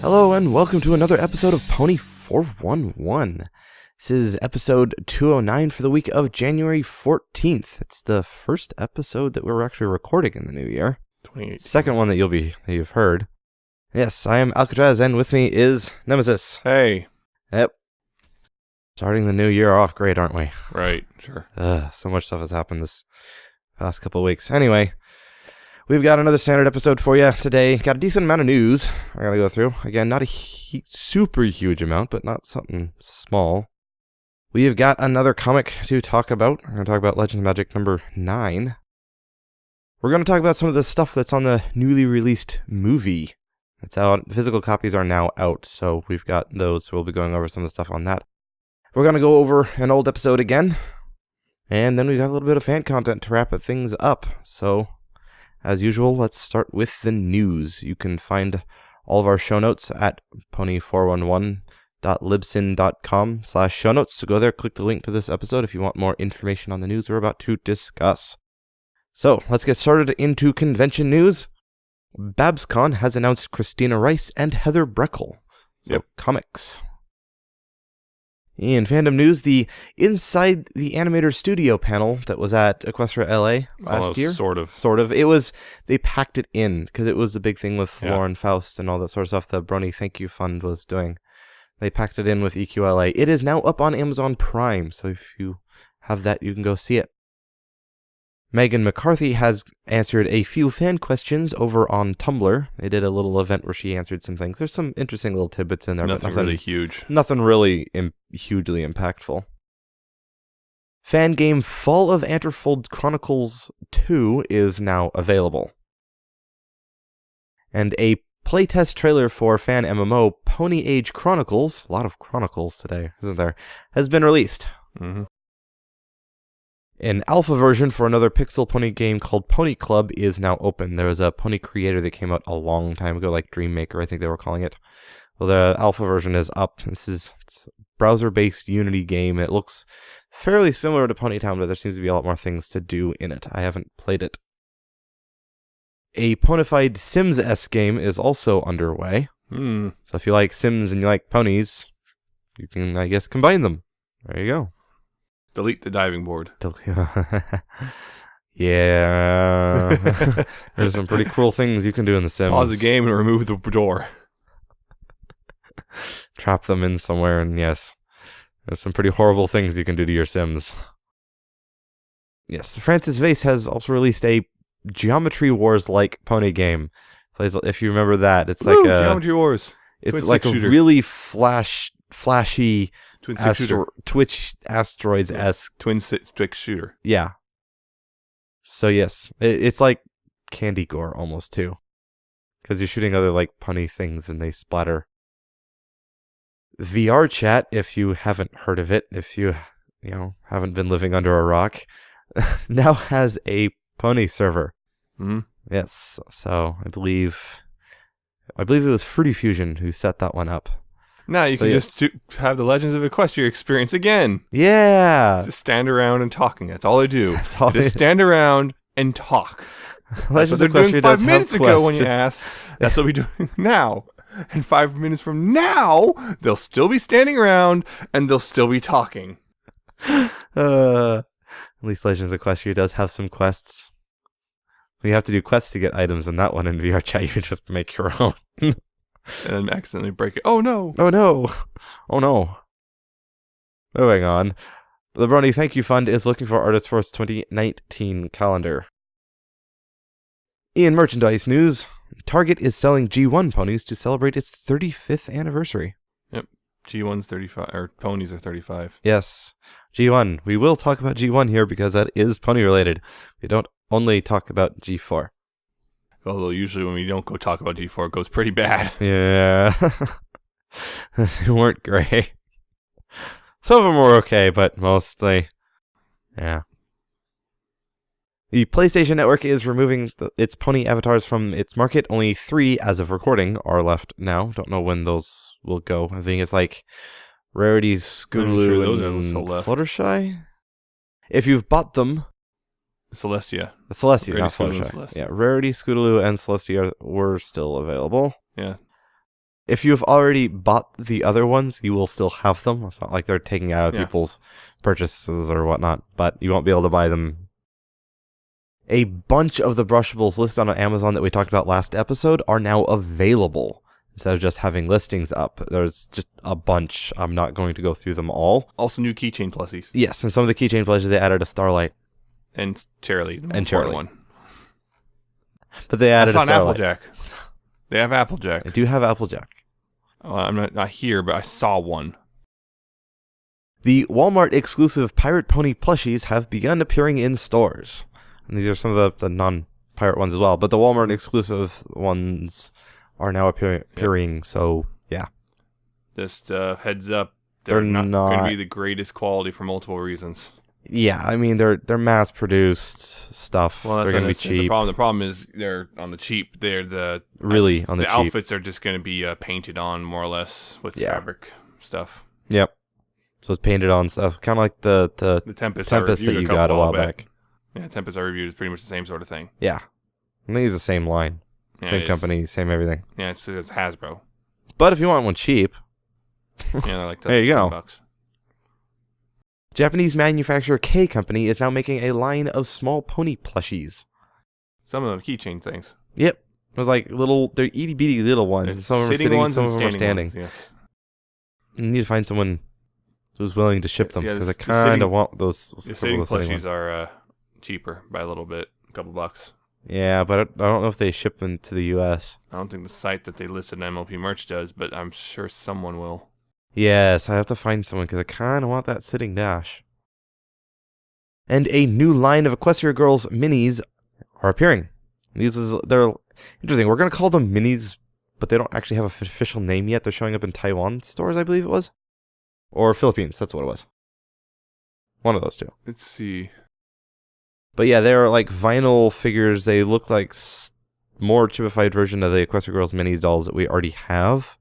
Hello and welcome to another episode of Pony 411. This is episode 209 for the week of January 14th. It's the first episode that we're actually recording in the new year. 2018. Second one that you've heard. Yes, I am Alca7raz and with me is Nemesis. Hey. Yep. Starting the new year off great, aren't we? Right, sure. So much stuff has happened this past couple of weeks. Anyway, we've got another standard episode for you today. Got a decent amount of news I gotta go through. Again, not a super huge amount, but not something small. We've got another comic to talk about. We're going to talk about Legends of Magic number 9. We're going to talk about some of the stuff that's on the newly released movie. It's out. Physical copies are now out, so we've got those. So we'll be going over some of the stuff on that. We're going to go over an old episode again. And then we've got a little bit of fan content to wrap things up. So, as usual, let's start with the news. You can find all of our show notes at pony411.libsyn.com/show notes. So go there, click the link to this episode if you want more information on the news we're about to discuss. So, let's get started into convention news. BabsCon has announced Christina Rice and Heather Breckel. So, comics. In fandom news, the Inside the Animator Studio panel that was at Equestria LA last year. Sort of. It was, they packed it in because it was a big thing with Lauren Faust and all that sort of stuff the Brony Thank You Fund was doing. They packed it in with EQLA. It is now up on Amazon Prime, so if you have that, you can go see it. Megan McCarthy has answered a few fan questions over on Tumblr. They did a little event where she answered some things. There's some interesting little tidbits in there. Nothing really huge. Nothing really hugely impactful. Fan game Fall of Anterfold Chronicles 2 is now available. And a playtest trailer for fan MMO Pony Age Chronicles, a lot of Chronicles today, isn't there, has been released. Mm-hmm. An alpha version for another pixel pony game called Pony Club is now open. There was a pony creator that came out a long time ago, like Dreammaker, I think they were calling it. Well, the alpha version is up. It's a browser-based Unity game. It looks fairly similar to Ponytown, but there seems to be a lot more things to do in it. I haven't played it. A ponified Sims-esque game is also underway. So if you like Sims and you like ponies, you can, I guess, combine them. There you go. Delete the diving board. Yeah. There's some pretty cruel things you can do in The Sims. Pause the game and remove the door. Trap them in somewhere, and yes, there's some pretty horrible things you can do to your Sims. Yes, Francis Vase has also released a Geometry Wars-like pony game. Plays, if you remember that, it's like a Geometry Wars. It's like a really flashy Twitch Asteroids-esque twin stick shooter. Yeah. So yes, it's like Candy Gore almost too, because you're shooting other like punny things and they splatter. VR Chat, if you haven't heard of it, if you haven't been living under a rock, now has a pony server. Mm-hmm. Yes, so I believe it was Fruity Fusion who set that one up. Now you can just have the Legends of Equestria experience again. Yeah. Just stand around and talking. That's all I do. Just stand around and talk. That's what they're doing 5 minutes ago when you asked. That's what we're doing now. And 5 minutes from now, they'll still be standing around and they'll still be talking. At least Legends of Equestria does have some quests. You have to do quests to get items in that one. In VR Chat, you can just make your own. And then accidentally break it. Oh no! Oh no! Oh no! Moving on. The Brony Thank You Fund is looking for artists for its 2019 calendar. In merchandise news, Target is selling G1 ponies to celebrate its 35th anniversary. Yep. G1's 35, or ponies are 35. Yes. G1. We will talk about G1 here because that is pony related. We don't only talk about G4. Although usually when we don't go talk about G4, it goes pretty bad. Yeah. They weren't great. Some of them were okay, but mostly, yeah. The PlayStation Network is removing its pony avatars from its market. Only 3, as of recording, are left now. Don't know when those will go. I think it's like Rarities, Scootaloo, and Fluttershy. If you've bought them, Celestia. Celestia, not Fluttershy. Yeah, Rarity, Scootaloo, and Celestia were still available. Yeah. if you've already bought the other ones, you will still have them. It's not like they're taking out of people's purchases or whatnot, but you won't be able to buy them. A bunch of the brushables listed on Amazon that we talked about last episode are now available. Instead of just having listings up, there's just a bunch. I'm not going to go through them all. Also new keychain plushies. Yes, and some of the keychain plushies, they added a Starlight. And Charlie. And Charlie. One. But they added a Starlight. Applejack. They have Applejack. They do have Applejack. I'm not here, but I saw one. The Walmart exclusive Pirate Pony plushies have begun appearing in stores. And these are some of the non-pirate ones as well. But the Walmart exclusive ones are now appearing, so yeah. Just heads up, they're not going to be the greatest quality for multiple reasons. Yeah, I mean, they're mass-produced stuff. Well, they're going to be cheap. The problem is they're on the cheap. The outfits are just going to be painted on more or less with fabric stuff. Yep. So it's painted on stuff, kind of like the Tempest that you got a while back. Yeah, Tempest I reviewed is pretty much the same sort of thing. Yeah, I think it's the same line, same company, same everything. Yeah, it's Hasbro. But if you want one cheap, they're like there you go. $10. Japanese manufacturer K Company is now making a line of small pony plushies. Some of them keychain things. Yep. It was like they're itty bitty little ones. Some of them are sitting, some of them are standing. Ones, yes. You need to find someone who's willing to ship them, because I kind of want those. The sitting plushies are cheaper by a little bit, a couple bucks. Yeah, but I don't know if they ship them to the U.S. I don't think the site that they listed in MLP merch does, but I'm sure someone will. Yes, I have to find someone because I kind of want that sitting dash. And a new line of Equestria Girls minis are appearing. They're interesting. We're going to call them minis, but they don't actually have an official name yet. They're showing up in Taiwan stores, I believe it was. Or Philippines, that's what it was. One of those two. Let's see. But yeah, they're like vinyl figures. They look like more chibified version of the Equestria Girls minis dolls that we already have.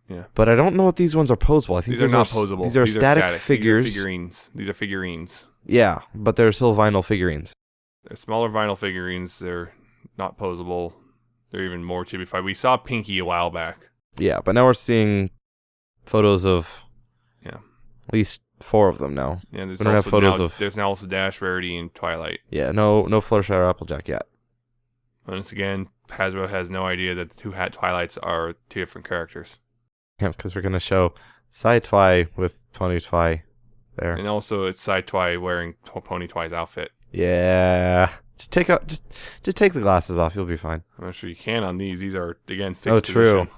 Yeah. But I don't know if these ones are posable. I think these are not posable. These are static figures. These are figurines. Yeah, but they're still vinyl figurines. They're smaller vinyl figurines. They're not posable. They're even more chibified. We saw Pinky a while back. Yeah, but now we're seeing photos of at least 4 of them now. Yeah, we don't have photos there's now also Dash, Rarity, and Twilight. Yeah, no Fluttershy or Applejack yet. Once again, Hasbro has no idea that the two Twilights are 2 different characters. Yeah, because we're gonna show Side Twi with Pony Twi there, and also it's Side Twi wearing Pony Twi's outfit. Yeah, just take the glasses off. You'll be fine. I'm not sure you can on these. These are again fixed. Oh, true. Edition.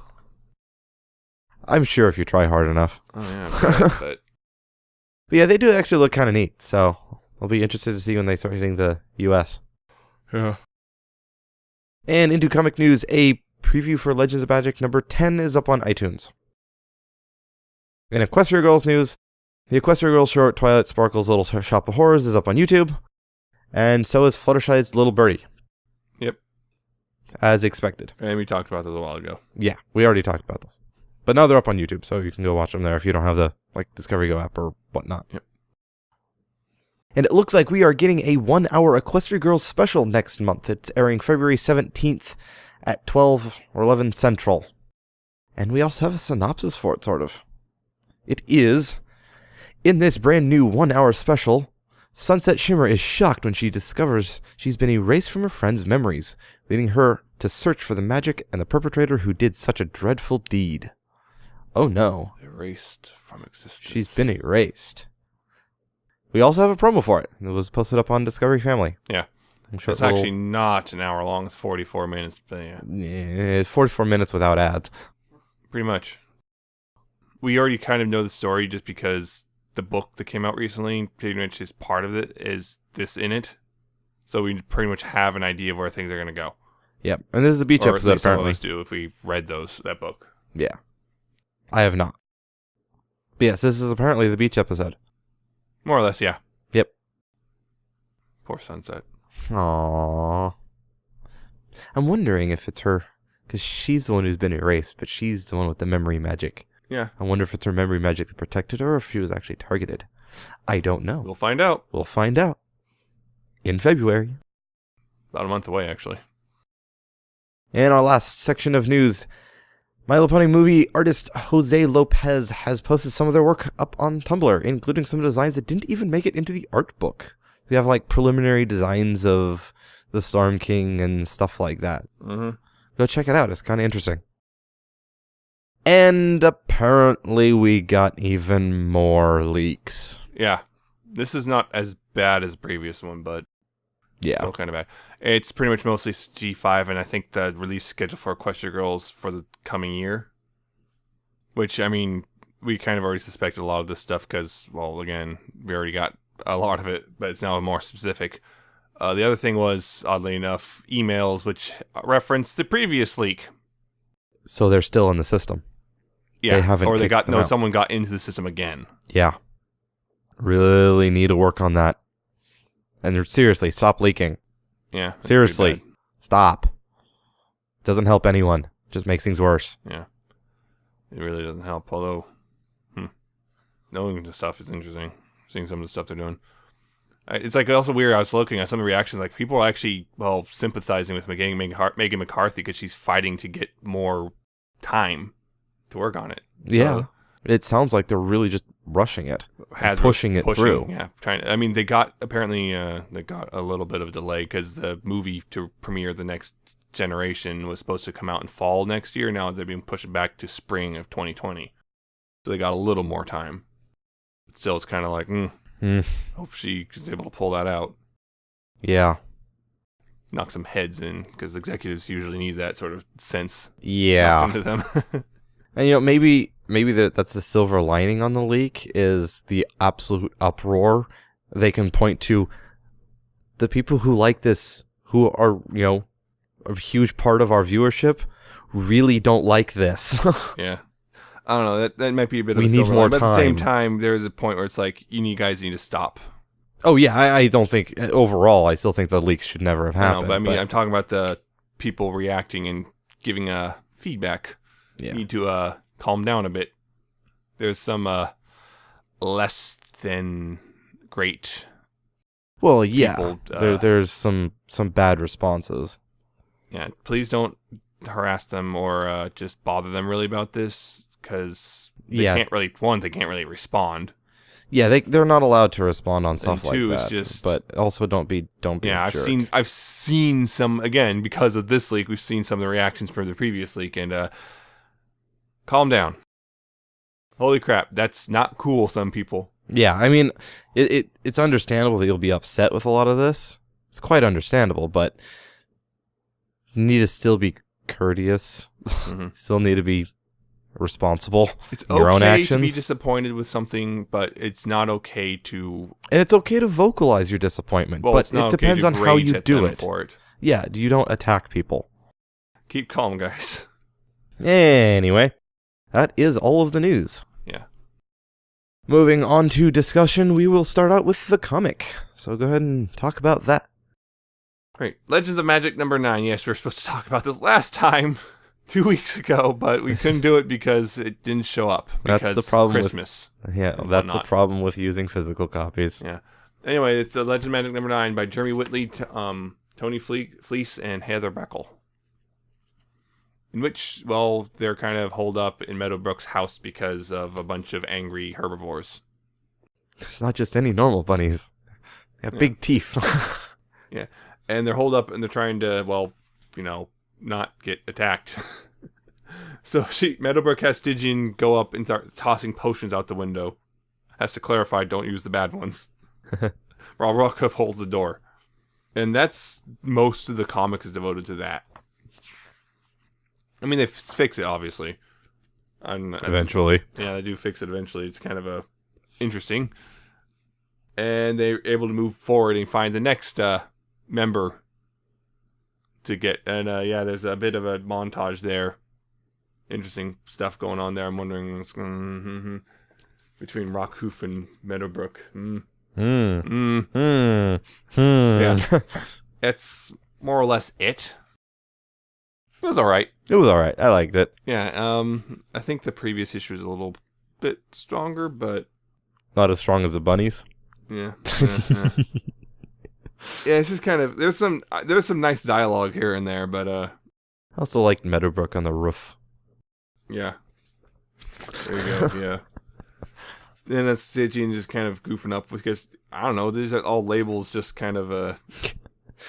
I'm sure if you try hard enough. Oh yeah, but yeah, they do actually look kind of neat. So I'll be interested to see when they start hitting the U.S. Yeah. And into comic news, a preview for Legends of Magic number 10 is up on iTunes. In Equestria Girls news, the Equestria Girls short Twilight Sparkle's Little Shop of Horrors is up on YouTube, and so is Fluttershy's Little Birdie. Yep. As expected. And we talked about those a while ago. Yeah, we already talked about those. But now they're up on YouTube, so you can go watch them there if you don't have the Discovery Go app or whatnot. Yep. And it looks like we are getting a 1-hour Equestria Girls special next month. It's airing February 17th at 12 or 11 Central. And we also have a synopsis for it, sort of. It is, in this brand new 1-hour special, Sunset Shimmer is shocked when she discovers she's been erased from her friend's memories, leading her to search for the magic and the perpetrator who did such a dreadful deed. Oh no. Erased from existence. She's been erased. We also have a promo for it. It was posted up on Discovery Family. Yeah. It's actually not an hour long. It's 44 minutes. But yeah. It's 44 minutes without ads. Pretty much. We already kind of know the story just because the book that came out recently, pretty much is part of it, is this in it. So we pretty much have an idea of where things are going to go. Yep. And this is a beach episode, apparently. Some of us do if we read that book. Yeah. I have not. But yes, this is apparently the beach episode. More or less, yeah. Yep. Poor Sunset. Aww. I'm wondering if it's her, because she's the one who's been erased, but she's the one with the memory magic. Yeah. I wonder if it's her memory magic that protected her, or if she was actually targeted. I don't know. We'll find out. We'll find out. In February. About a month away, actually. And our last section of news. My Little Pony movie artist Jose Lopez has posted some of their work up on Tumblr, including some designs that didn't even make it into the art book. We have like preliminary designs of the Storm King and stuff like that. Mm-hmm. Go check it out. It's kind of interesting. And apparently we got even more leaks. Yeah. This is not as bad as the previous one, but yeah, still kind of bad. It's pretty much mostly G5, and I think the release schedule for Equestria Girls for the coming year. Which, I mean, we kind of already suspected a lot of this stuff because, well, again, we already got a lot of it, but it's now more specific. The other thing was, oddly enough, emails which referenced the previous leak. So they're still in the system. Yeah, they haven't. Or they got out. Someone got into the system again. Yeah, really need to work on that. And seriously, stop leaking. Yeah, seriously, stop. Doesn't help anyone. Just makes things worse. Yeah, it really doesn't help. Although, knowing the stuff is interesting. Seeing some of the stuff they're doing. It's like also weird. I was looking at some of the reactions. Like people are actually sympathizing with Megan McCarthy because she's fighting to get more time to work on it. Yeah, it sounds like they're really just rushing it, pushing it through. Yeah, trying. I mean, they got a little bit of a delay because the movie to premiere the next generation was supposed to come out in fall next year. Now they're being pushed back to spring of 2020, so they got a little more time. But still, it's kind of like, hope she is able to pull that out. Yeah. Knock some heads in, because executives usually need that sort of sense. Yeah. Into them. And maybe that's the silver lining on the leak is the absolute uproar. They can point to the people who like this, who are a huge part of our viewership, really don't like this. Yeah. I don't know. That might be a bit of a silver line. But at the same time, there is a point where it's like, you guys need to stop. Oh, yeah. I don't think, overall, I still think the leaks should never have happened. No, but I'm talking about the people reacting and giving feedback. Yeah. You need to calm down a bit. There's some less than great. Well, yeah. People, there's some bad responses. Yeah. Please don't harass them or just bother them really about this. Because they can't really respond. Yeah, they're not allowed to respond on stuff and two, like that. Is just, but also don't be. Yeah, a jerk. I've seen some again because of this leak. We've seen some of the reactions from the previous leak, and calm down. Holy crap, that's not cool. Some people. Yeah, I mean, it's understandable that you'll be upset with a lot of this. It's quite understandable, but you need to still be courteous. Mm-hmm. Still need to be responsible. It's in your own okay actions. To be disappointed with something, but it's not okay to. And it's okay to vocalize your disappointment, but it depends on how you do it. Yeah, you don't attack people. Keep calm, guys. Anyway, that is all of the news. Yeah. Moving on to discussion, we will start out with the comic. So go ahead and talk about that. Great. Legends of Magic #9. Yes, we were supposed to talk about this last time. 2 weeks ago, but we couldn't do it because it didn't show up. That's the problem. Christmas. That's the problem with using physical copies. Yeah. Anyway, it's Legend of Magic #9 by Jeremy Whitley, Tony Fleece, and Heather Breckel. In which, they're kind of holed up in Meadowbrook's house because of a bunch of angry herbivores. It's not just any normal bunnies. They have big teeth. Yeah. And they're holed up and they're trying to, not get attacked. So Meadowbrook has Stygian go up and start tossing potions out the window. Has to clarify, don't use the bad ones. While Rockcliffe holds the door. And that's most of the comic is devoted to that. I mean, they fix it, obviously. Eventually. Yeah, they do fix it eventually. It's kind of interesting. And they're able to move forward and find the next member to get. And there's a bit of a montage there. Interesting stuff going on there. I'm wondering what's going between Rockhoof and Meadowbrook. Yeah. That's more or less it. It was alright. I liked it. Yeah, I think the previous issue is a little bit stronger, but not as strong as the bunnies. Yeah. Yeah, it's just kind of there's some nice dialogue here and there, but I also liked Meadowbrook on the roof. Yeah. There you go. Yeah. Then that's Stitching just kind of goofing up because I don't know. These are all labels, just kind of I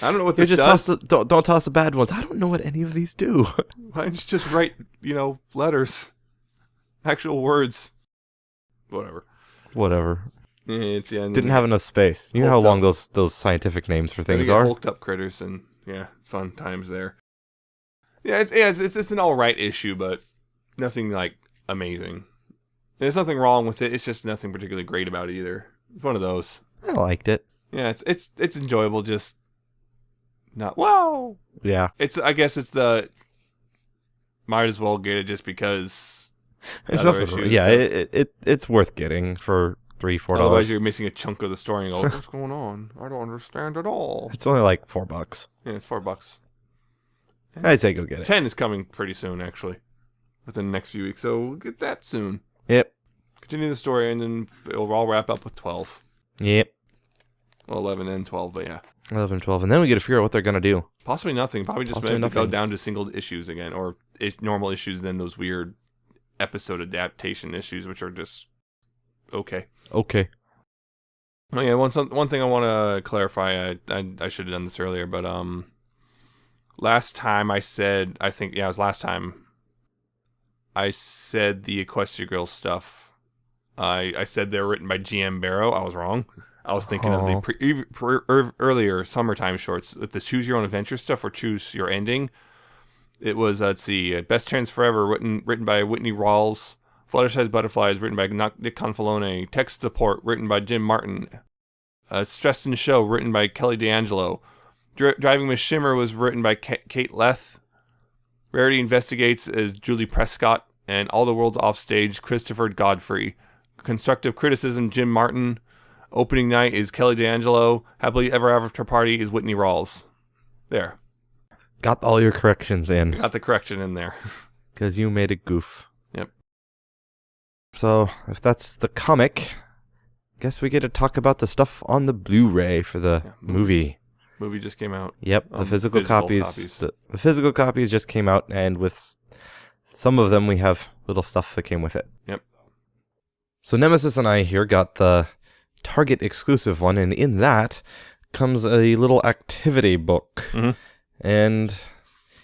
don't know what this does. Don't toss the bad ones. I don't know what any of these do. Why don't you just write, letters, actual words, whatever. Didn't have enough space. You know how long those scientific names for things are. Hulked up critters and fun times there. Yeah, it's an all right issue, but nothing like amazing. There's nothing wrong with it. It's just nothing particularly great about it either. It's one of those. I liked it. Yeah, it's enjoyable. Just not wow. Yeah. I guess it's the might as well get it just because. There's nothing. Issues, yeah, so. It's worth getting for $3-4. Otherwise, you're missing a chunk of the story and go, what's going on? I don't understand at all. It's only like $4. Yeah, it's $4. I'd say go get it. 10 is coming pretty soon, actually, within the next few weeks. So we'll get that soon. Yep. Continue the story, and then it'll all wrap up with 12. Yep. Well, 11 and 12, but yeah. 11 and 12, and then we get to figure out what they're going to do. Possibly nothing. Probably just go down to single issues again, or normal issues, then those weird episode adaptation issues, which are just okay. Okay. Oh yeah, one thing I want to clarify. I should have done this earlier, but last time I said, it was last time I said the Equestria Girls stuff. I said they were written by GM Barrow. I was wrong. I was thinking of the earlier summertime shorts with the Choose Your Own Adventure stuff or Choose Your Ending. It was, let's see, Best Trends Forever, written by Whitney Rawls. Fluttershy's Butterflies, written by Nick Confalone. Text Support, written by Jim Martin. Stressed in Show, written by Kelly D'Angelo. Driving Miss Shimmer was written by Kate Leth. Rarity Investigates is Julie Prescott. And All the World's Offstage, Christopher Godfrey. Constructive Criticism, Jim Martin. Opening Night is Kelly D'Angelo. Happily Ever After Party is Whitney Rawls. There. Got all your corrections in. Got the correction in there. Because you made a goof. Yep. So, if that's the comic, guess we get to talk about the stuff on the Blu-ray for the movie. Movie just came out. Yep, the physical copies. The physical copies just came out, and with some of them, we have little stuff that came with it. Yep. So Nemesis and I here got the Target exclusive one, and in that comes a little activity book. Mm-hmm. And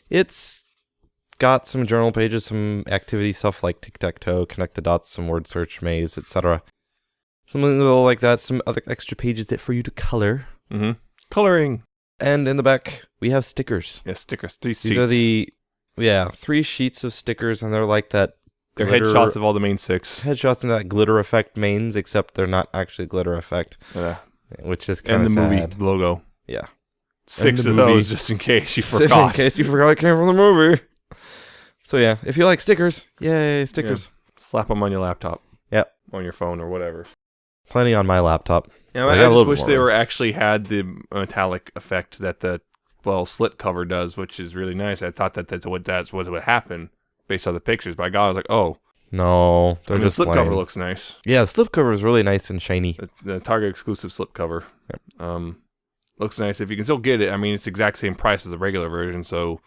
it's got some journal pages, some activity stuff like tic-tac-toe, connect the dots, some word search, maze, etc. Something little like that, some other extra pages that for you to color. Mm-hmm. Coloring. And in the back, we have stickers. Yeah, stickers. These are the 3 sheets of stickers, and they're like that. They're headshots of all the main 6. Headshots in that glitter effect mains, except they're not actually glitter effect. Yeah. Which is kind of sad. And the movie logo. Yeah. 6 of those, just in case you forgot. In case you forgot it came from the movie. So yeah, if you like stickers, yay, stickers. Yeah. Slap them on your laptop. Yep. On your phone or whatever. Plenty on my laptop. Yeah, I just wish they actually had the metallic effect that the slip cover does, which is really nice. I thought that's what would happen based on the pictures. But I was like, oh. No, they're just the slip plain. cover looks nice. Yeah, the slip cover is really nice and shiny. The Target exclusive slip cover. Yep. Looks nice. If you can still get it, I mean, it's the exact same price as the regular version, so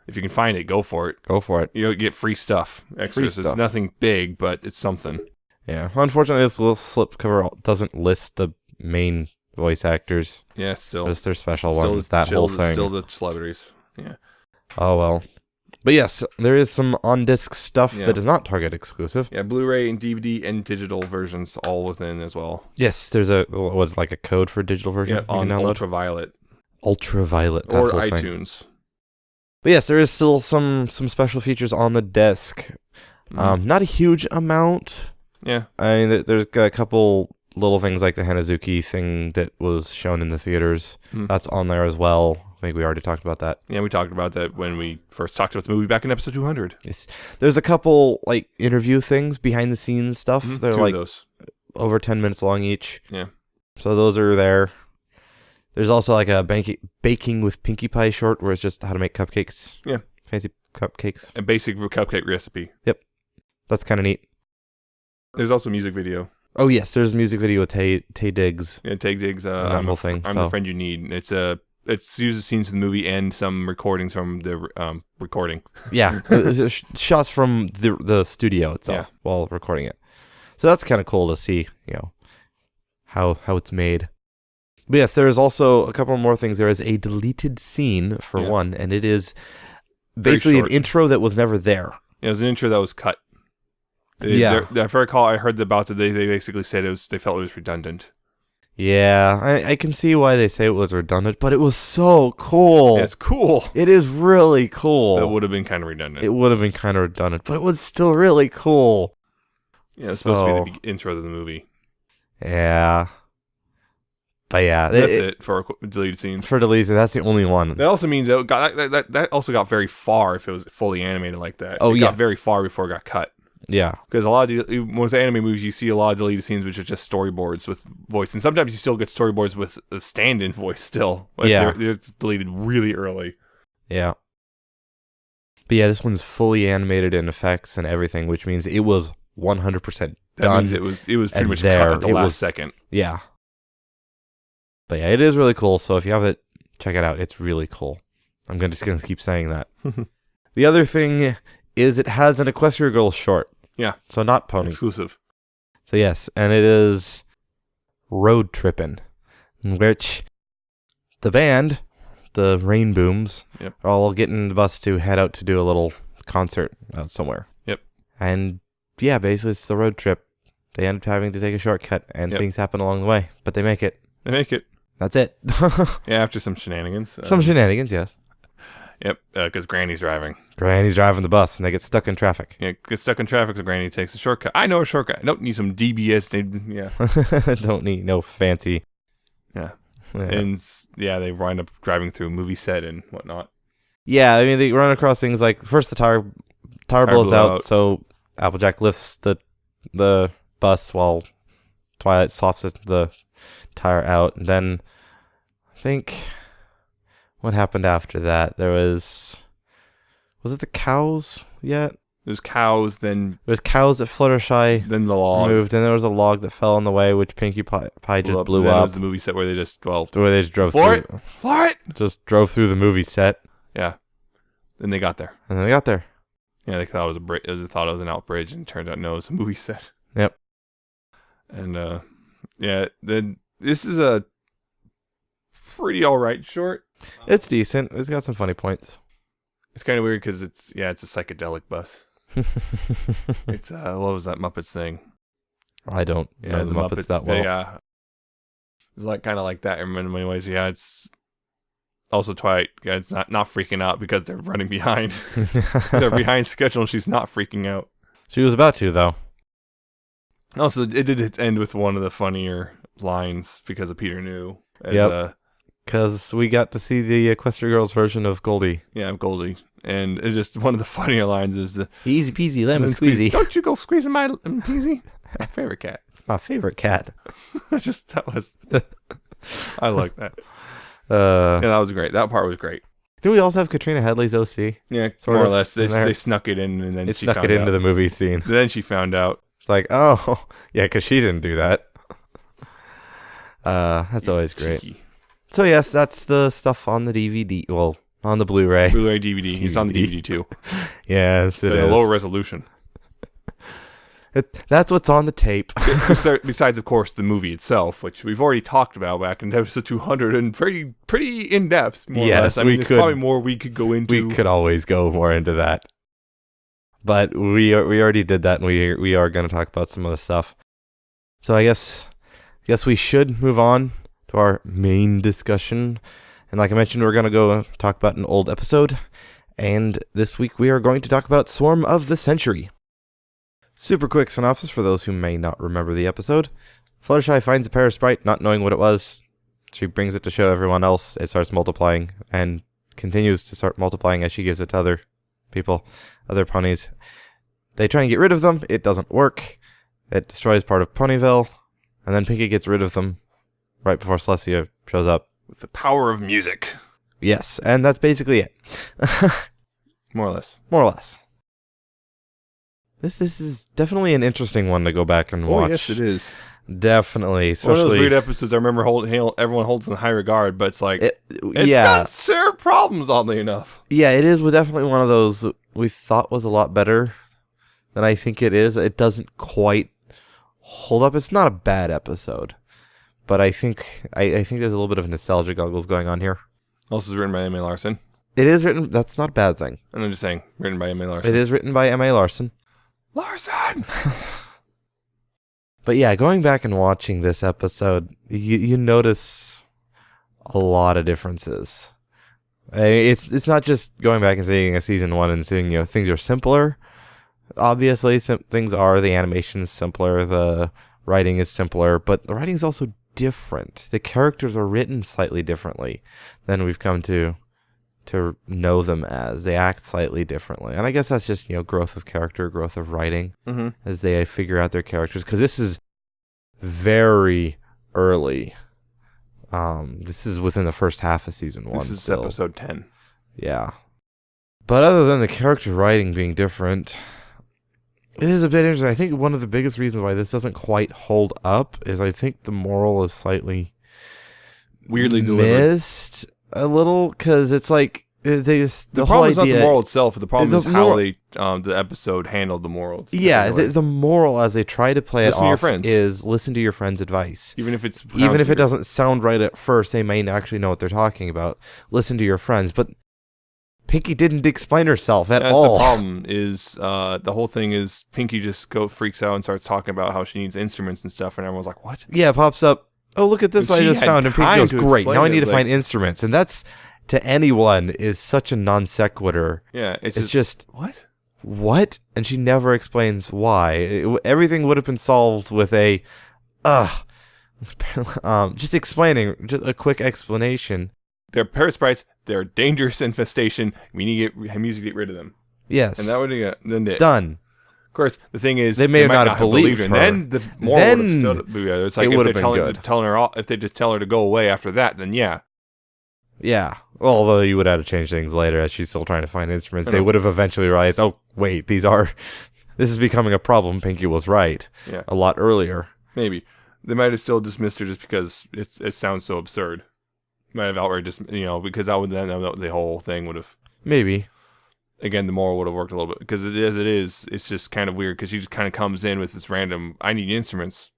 if you can find it, go for it. Go for it. You get free stuff. Extras. It's nothing big, but it's something. Yeah. Unfortunately, this little slip cover doesn't list the main voice actors. Yeah, still. Just their special ones, that whole thing. Still the celebrities. Yeah. Oh, well. But yes, there is some on-disc stuff that is not Target exclusive. Yeah, Blu-ray and DVD and digital versions all within as well. Yes, there's like a code for digital version. Yeah, on Ultraviolet. Ultraviolet. Or iTunes. But yes, there is still some special features on the disc. Mm-hmm. Not a huge amount. Yeah. I mean, there's a couple little things like the Hanazuki thing that was shown in the theaters. Mm. That's on there as well. I think we already talked about that. Yeah, we talked about that when we first talked about the movie back in episode 200. Yes. There's a couple like interview things, behind the scenes stuff. Mm-hmm. They're like over 10 minutes long each. Yeah. So those are there. There's also like a baking with Pinkie Pie short where it's just how to make cupcakes. Yeah. Fancy cupcakes. A basic cupcake recipe. Yep. That's kind of neat. There's also a music video. Oh, yes. There's a music video with Tay Diggs. Yeah, Tay Diggs. That whole thing. I'm the friend you need. It's a it uses scenes from the movie and some recordings from the recording. Yeah, shots from the studio itself while recording it. So that's kind of cool to see, how it's made. But yes, there is also a couple more things. There is a deleted scene for one, and it is basically an intro that was never there. It was an intro that was cut. If I recall, I heard about it. They basically said they felt it was redundant. Yeah, I can see why they say it was redundant, but it was so cool. Yeah, it's cool. It is really cool. It would have been kind of redundant. It would have been kind of redundant, but it was still really cool. Yeah, it's supposed to be the intro to the movie. Yeah. But yeah. That's it for deleted scenes. For deleted scenes, that's the only one. That also means that also got very far if it was fully animated like that. Oh, it got very far before it got cut. Yeah. Because a lot of with anime movies, you see a lot of deleted scenes which are just storyboards with voice. And sometimes you still get storyboards with a stand-in voice still. They're deleted really early. Yeah. But yeah, this one's fully animated in effects and everything, which means it was 100% done. That means it was pretty much cut at the last second. Yeah. But yeah, it is really cool. So if you have it, check it out. It's really cool. I'm just going to keep saying that. The other thing is it has an Equestria Girls short. Yeah. So not Pony. Exclusive. So yes, and it is Road Trippin', in which the band, the Rain Booms, are all getting the bus to head out to do a little concert out somewhere. Yep. And yeah, basically it's the road trip. They end up having to take a shortcut, and things happen along the way, but they make it. That's it. Yeah, after some shenanigans. Some shenanigans, yes. Yep, because Granny's driving. Granny's driving the bus, and they get stuck in traffic. Yeah, get stuck in traffic, so Granny takes a shortcut. I know a shortcut. I don't need some DBS. Don't need no fancy. Yeah. And they wind up driving through a movie set and whatnot. Yeah, I mean, they run across things like, first the tire blows out, so Applejack lifts the bus while Twilight swaps the tire out, and then I think what happened after that, there was it the cows yet? There's cows, then there was cows at Fluttershy, then the log moved, and there was a log that fell in the way, which Pinkie Pie just blew up. It was the movie set where they just drove through. Floor it! Just drove through the movie set. Yeah. Then they got there. Yeah, they thought it was a bridge. They thought it was an out bridge, and it turned out no, it was a movie set. Yep. And then this is a pretty alright short. It's decent. It's got some funny points. It's kind of weird because it's a psychedelic bus. It's what was that Muppets thing? I don't know the Muppets that well. Yeah, it's kind of like that in many ways. Yeah, it's also Twilight. Yeah, it's not freaking out because they're running behind. They're behind schedule, and she's not freaking out. She was about to, though. Also, it did end with one of the funnier lines because of Peter New. Because we got to see the Equestria Girls version of Goldie. Yeah, Goldie. And it's just one of the funnier lines is the easy peasy lemon squeezy. Don't you go squeezing my lemon peasy. My favorite cat. My favorite cat. I like that. That was great. That part was great. Did we also have Katrina Headley's OC? Yeah, more or less. They snuck it in, and then she snuck it into the movie scene. Then she found out. It's like, oh, yeah, because she didn't do that. That's always great. Cheeky. So yes, that's the stuff on the DVD. Well, on the Blu-ray. Blu-ray DVD. It's on the DVD too. Yes, it is. A lower resolution. That's what's on the tape. Besides, of course, the movie itself, which we've already talked about back in episode 200 and pretty in depth. Yes, I mean, there's probably more we could go into. We could always go more into that, but we already did that, and we are going to talk about some of the stuff. So I guess we should move on to our main discussion. And like I mentioned, we're going to go talk about an old episode. And this week we are going to talk about Swarm of the Century. Super quick synopsis for those who may not remember the episode. Fluttershy finds a Parasprite, not knowing what it was. She brings it to show everyone else. It starts multiplying and continues to start multiplying as she gives it to other people, other ponies. They try and get rid of them. It doesn't work. It destroys part of Ponyville. And then Pinkie gets rid of them right before Celestia shows up. With the power of music. Yes, and that's basically it. More or less. More or less. This is definitely an interesting one to go back and watch. Oh, yes, it is. Definitely. One of those weird episodes I remember everyone holds in high regard, but it's like, it's got serious problems, oddly enough. Yeah, it is definitely one of those we thought was a lot better than I think it is. It doesn't quite hold up. It's not a bad episode, but I think there's a little bit of nostalgia goggles going on here. Also, it's written by M.A. Larson. It is written. That's not a bad thing. And I'm just saying, written by M.A. Larson. It is written by M.A. Larson. Larson! But yeah, going back and watching this episode, you notice a lot of differences. It's not just going back and seeing a season 1 and seeing things are simpler. Obviously, things are. The animation is simpler, the writing is simpler, but the writing is also different. The characters are written slightly differently than we've come to know them as. They act slightly differently, and I guess that's just growth of character, growth of writing, as they figure out their characters. Because this is very early. This is within the first half of season 1. This is still episode 10. Yeah, but other than the character writing being different, it is a bit interesting. I think one of the biggest reasons why this doesn't quite hold up is I think the moral is slightly weirdly missed a little, because it's like the problem is not the moral itself. The problem is how the episode handled the moral. Yeah, the moral as they try to play it off is listen to your friend's advice. Even if it doesn't sound right at first, they may actually know what they're talking about. Listen to your friends, but Pinky didn't explain herself at all. The problem is the whole thing is Pinky just freaks out and starts talking about how she needs instruments and stuff, and everyone's like, "What?" Yeah, it pops up. Oh, look at this I just found. And Pinky goes, great, now I need to find instruments. And that's, to anyone, is such a non sequitur. Yeah, it's just, what? And she never explains why. Everything would have been solved with just explaining, just a quick explanation. They're parasites, they're a dangerous infestation, we need to get rid of them. Yes. And that would have been done. Of course, the thing is, they may not have believed her. And then the moral would have stood. It's like if they just tell her to go away after that, then yeah. Yeah. Well, although you would have to change things later as she's still trying to find instruments, they would have eventually realized, oh wait, this is becoming a problem. Pinky was right. Yeah. A lot earlier. Maybe they might have still dismissed her just because it sounds so absurd. Might have outright because that would then the whole thing would have maybe. Again, the moral would have worked a little bit, because it's just kind of weird, because she just kind of comes in with this random, I need instruments.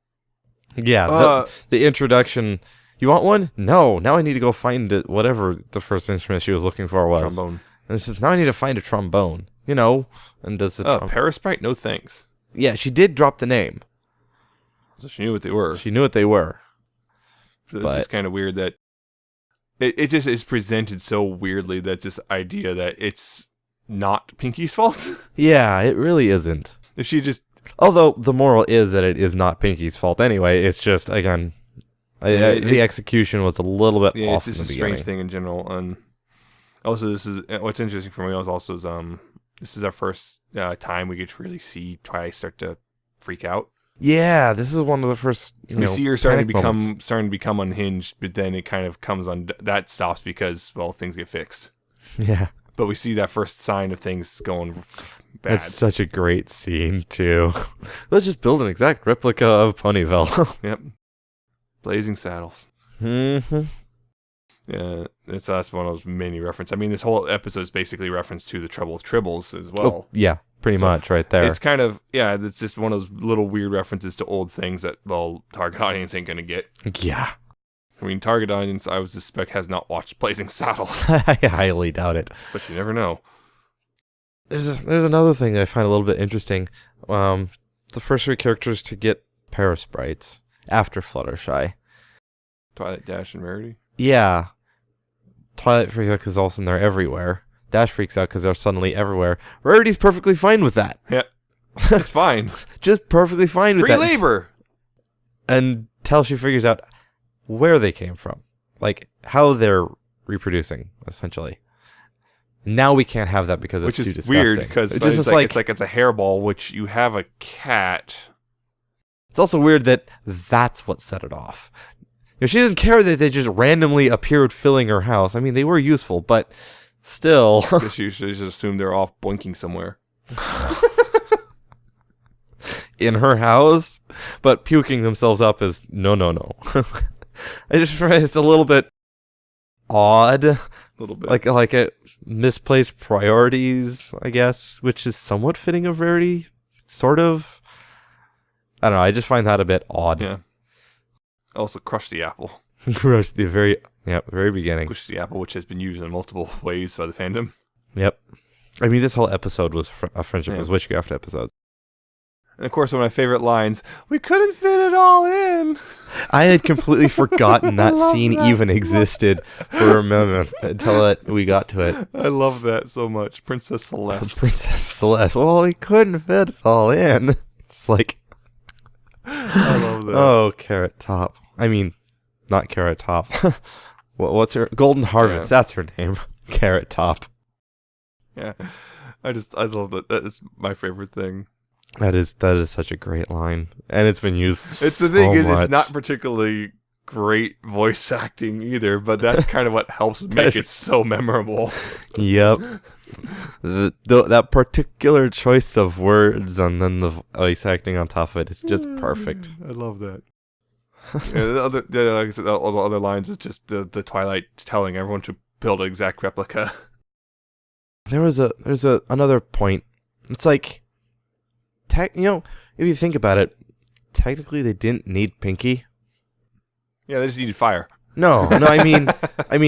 Yeah, the introduction, you want one? No, now I need to go find it, whatever the first instrument she was looking for was. Trombone. And it's just, now I need to find a trombone, and does the Parasprite? No thanks. Yeah, she did drop the name. So she knew what they were. So it's just kind of weird that it just is presented so weirdly, that this idea that it's not Pinky's fault. Yeah, it really isn't. If she just... Although the moral is that it is not Pinky's fault anyway. It's just, again, the execution was a little bit off. It's just a strange thing in general. And also, this is what's interesting for me also is this is our first time we get to really see Twilight start to freak out. Yeah, this is one of the first. We see her starting to become unhinged, but then it kind of comes on. That stops because things get fixed. Yeah. But we see that first sign of things going bad. That's such a great scene, too. Let's just build an exact replica of Ponyville. Yep. Blazing Saddles. Mm-hmm. Yeah, that's one of those many references. I mean, this whole episode is basically reference to the Trouble with Tribbles as well. Oh, yeah, pretty much right there. It's kind of, it's just one of those little weird references to old things that, target audience ain't going to get. Yeah. I mean, target audience, I would suspect, has not watched Blazing Saddles. I highly doubt it. But you never know. There's another thing that I find a little bit interesting. The first 3 characters to get parasprites after Fluttershy. Twilight, Dash, and Rarity? Yeah. Twilight freaks out because all of a sudden they're everywhere. Dash freaks out because they're suddenly everywhere. Rarity's perfectly fine with that. Yeah. It's fine. Just perfectly fine with that. Free labor! Until she figures out where they came from. Like, how they're reproducing, essentially. Now we can't have that because it's too disgusting. Which is weird, because it's a hairball, which you have a cat. It's also weird that that's what set it off. She doesn't care that they just randomly appeared filling her house. I mean, they were useful, but still. I guess you should just assume they're off blinking somewhere. in her house, but puking themselves up is no. I just find it's a little bit odd. A little bit. Like a misplaced priorities, I guess, which is somewhat fitting of Rarity, sort of. I don't know, I just find that a bit odd. Yeah. Also, crush the apple. Crush the very beginning. Crush the apple, which has been used in multiple ways by the fandom. Yep. I mean, this whole episode was a Friendship was Witchcraft episode. And of course, one of my favorite lines, we couldn't fit it all in. I had completely forgotten that scene even existed for a moment until we got to it. I love that so much. Princess Celeste. Princess Celeste. Well, we couldn't fit it all in. It's like... I love that. Oh, Carrot Top. I mean, not Carrot Top. What's her... Golden Harvest. Yeah. That's her name. Carrot Top. Yeah. I love that. That is my favorite thing. That is such a great line, and it's been used. It's the thing is, it's not particularly great voice acting either, but that's kind of what helps make it so memorable. Yep, that particular choice of words and then the voice acting on top of it is just perfect. I love that. Yeah, like I said, all the other lines is just the Twilight telling everyone to build an exact replica. There's another point. It's like. If you think about it, technically they didn't need Pinky. Yeah, they just needed fire. No, I mean,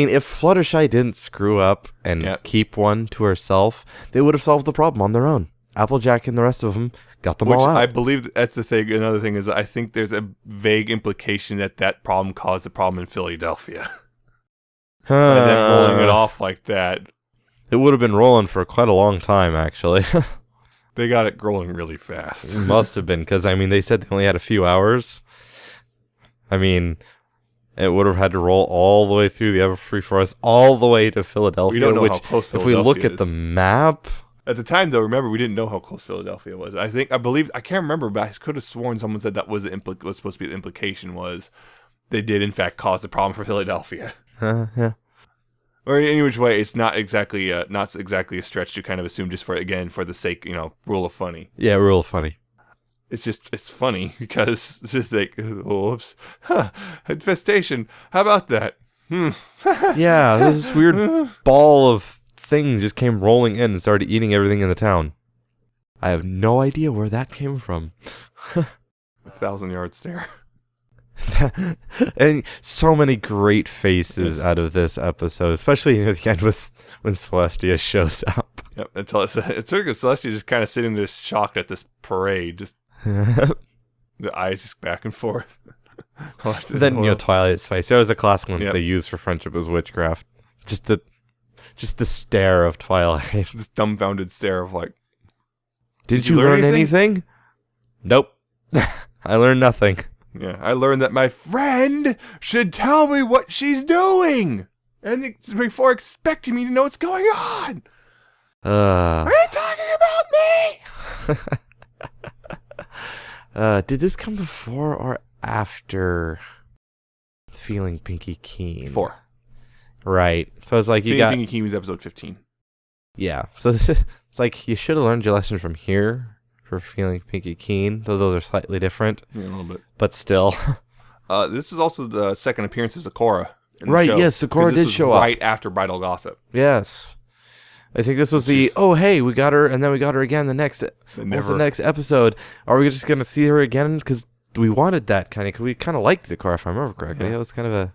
if Fluttershy didn't screw up and keep one to herself, they would have solved the problem on their own. Applejack and the rest of them got them all out. I believe that's the thing. Another thing is I think there's a vague implication that problem caused the problem in Philadelphia. And then rolling it off like that. It would have been rolling for quite a long time, actually. They got it rolling really fast. It must have been, because, I mean, they said they only had a few hours. I mean, it would have had to roll all the way through the Everfree Forest, all the way to Philadelphia. We don't know how close Philadelphia is. If we look at the map... At the time, though, remember, we didn't know how close Philadelphia was. I can't remember, but I could have sworn someone said that was supposed to be the implication was they did, in fact, cause the problem for Philadelphia. Yeah. Or in any which way, it's not exactly a stretch to kind of assume just for the sake, rule of funny. Yeah, rule of funny. It's funny because it's just like, whoops, infestation. How about that? Yeah, this weird ball of things just came rolling in and started eating everything in the town. I have no idea where that came from. 1,000-yard stare. And so many great faces out of this episode, especially at the end when Celestia shows up. Yep, until it took Celestia just kind of sitting there shocked at this parade, just the eyes just back and forth. Then Twilight's face. That was a classic one that they used for Friendship as Witchcraft. Just the stare of Twilight. This dumbfounded stare of like, Did you learn anything? Nope. I learned nothing. Yeah, I learned that my friend should tell me what she's doing, and before expecting me to know what's going on. Are you talking about me? Did this come before or after Feeling Pinky Keen? Before. Right. So it's like Feeling Pinky Keen was episode 15. Yeah. So it's like you should have learned your lesson from here. For Feeling Pinky Keen, though those are slightly different. Yeah, a little bit. But still. This is also the second appearance of Sakura. Right, yes, Sakura did show up. Right after Bridal Gossip. Yes. I think this was hey, we got her, and then we got her again the next episode? Are we just going to see her again? Because we wanted that kind of, because we kind of liked Sakura, if I remember correctly. Yeah. It was kind of a,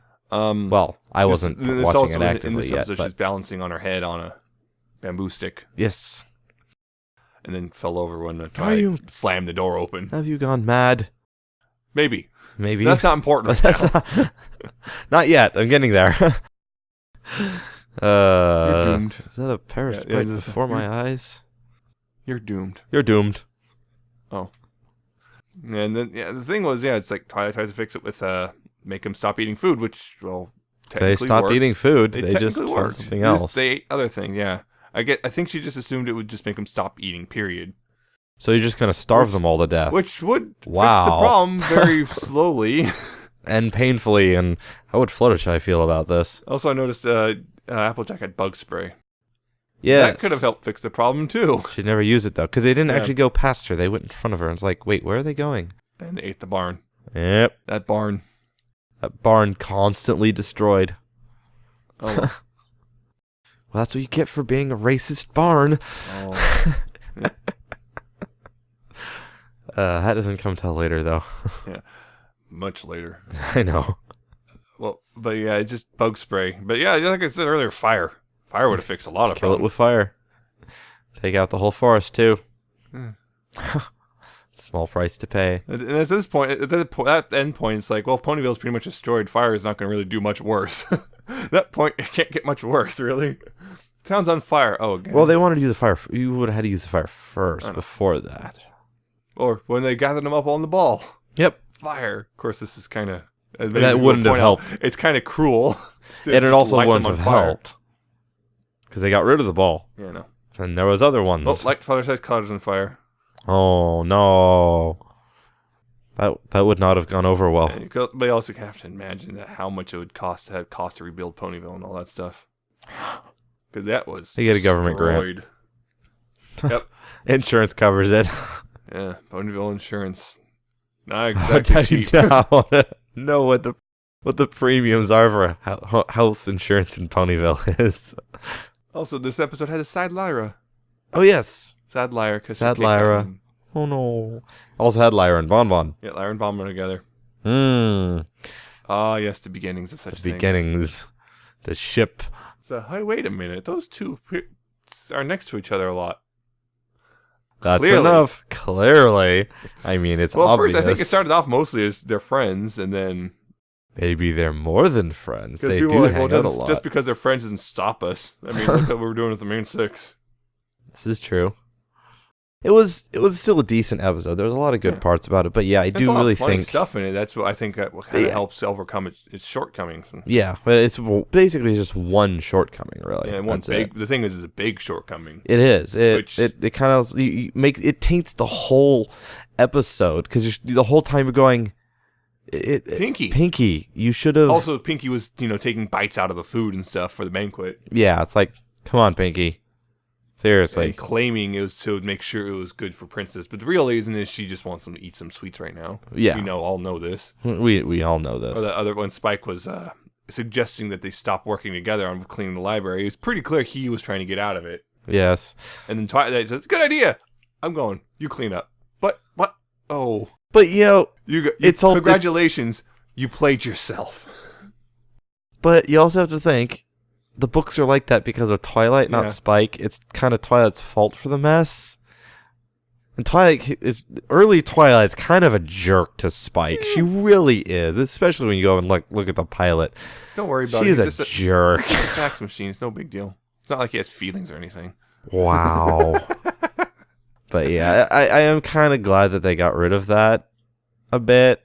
I wasn't watching it actively in this episode, yet. She's balancing on her head on a bamboo stick. Yes. And then fell over when the slammed the door open. Have you gone mad? Maybe. That's not important right now. Not yet. I'm getting there. You're doomed. Is that a parasite before my eyes? You're doomed. You're doomed. Oh. And then, the thing was, it's like Twilight tries to fix it with make him stop eating food, which, technically they stopped eating food. They just found something else. They ate other things, yeah. I think she just assumed it would just make them stop eating, period. So you're just going to starve them all to death. Which would fix the problem very slowly. And painfully, and how would Fluttershy feel about this? Also, I noticed Applejack had bug spray. Yes. That could have helped fix the problem, too. She'd never use it, though, because they didn't actually go past her. They went in front of her, and it's like, wait, where are they going? And they ate the barn. Yep. That barn. That barn constantly destroyed. Oh. Well, that's what you get for being a racist barn. Oh. That doesn't come till later, though. Yeah. Much later. I know. Well, but yeah, it's just bug spray. But yeah, like I said earlier, fire. Fire would have fixed a lot of Kill problems. it with fire. Take out the whole forest, too. Small price to pay. And at this point, at that end point, it's like, well, if Ponyville's pretty much destroyed, fire is not going to really do much worse. That point, it can't get much worse, really. Town's on fire. Oh, again. Well, they wanted to use the fire. You would have had to use the fire first before that. Or when they gathered them up on the ball. Yep. Fire. Of course, this is kind of... That wouldn't have helped. It's kind of cruel. And it also wouldn't have helped. Because they got rid of the ball. Yeah, no. And there was other ones. Oh, light color-sized colors on fire. Oh, no. That would not have gone over well. Yeah, but you also have to imagine that how much it would cost to rebuild Ponyville and all that stuff. Because that was You get a government grant. Yep. Insurance covers it. Yeah, Ponyville insurance. Not exactly cheap. I want to know what the premiums are for house insurance in Ponyville is. Also, this episode had a sad Lyra. Oh, yes. Sad Lyra. Sad Lyra. Oh, no. Also had Lyra and Bonbon. Yeah, Lyra and Bonbon together. Ah, yes, the beginnings of such things. The beginnings. The ship. So, hey, wait a minute. Those two are next to each other a lot. That's Clearly. enough. Clearly. I mean, it's obvious. First, I think it started off mostly as they're friends, and then... Maybe they're more than friends. They do like, hang out a lot. Just because they're friends doesn't stop us. I mean, look at what we're doing with the main six. This is true. It was still a decent episode. There was a lot of good parts about it, but yeah, I do really think stuff in it. That's what I think kind of helps overcome its shortcomings. Yeah, but it's basically just one shortcoming, really. Yeah, one big. The thing is, it's a big shortcoming. It is. It kind of it taints the whole episode because the whole time you're going. Pinky, you should have. Also, Pinky was taking bites out of the food and stuff for the banquet. Yeah, it's like, come on, Pinky. Seriously. And claiming it was to make sure it was good for Princess, but the real reason is she just wants them to eat some sweets right now. Yeah, we all know this. We all know this. Or the other one, Spike was suggesting that they stop working together on cleaning the library. It was pretty clear he was trying to get out of it. Yes. And then Twilight says, "Good idea. I'm going. You clean up." But what? Oh. But it's all congratulations. You played yourself. But you also have to think. The books are like that because of Twilight, not Spike. It's kind of Twilight's fault for the mess. And early Twilight's kind of a jerk to Spike. She really is, especially when you go and look at the pilot. Don't worry about it. She's a jerk. He's a fax machine. It's no big deal. It's not like he has feelings or anything. Wow. But yeah, I am kind of glad that they got rid of that a bit.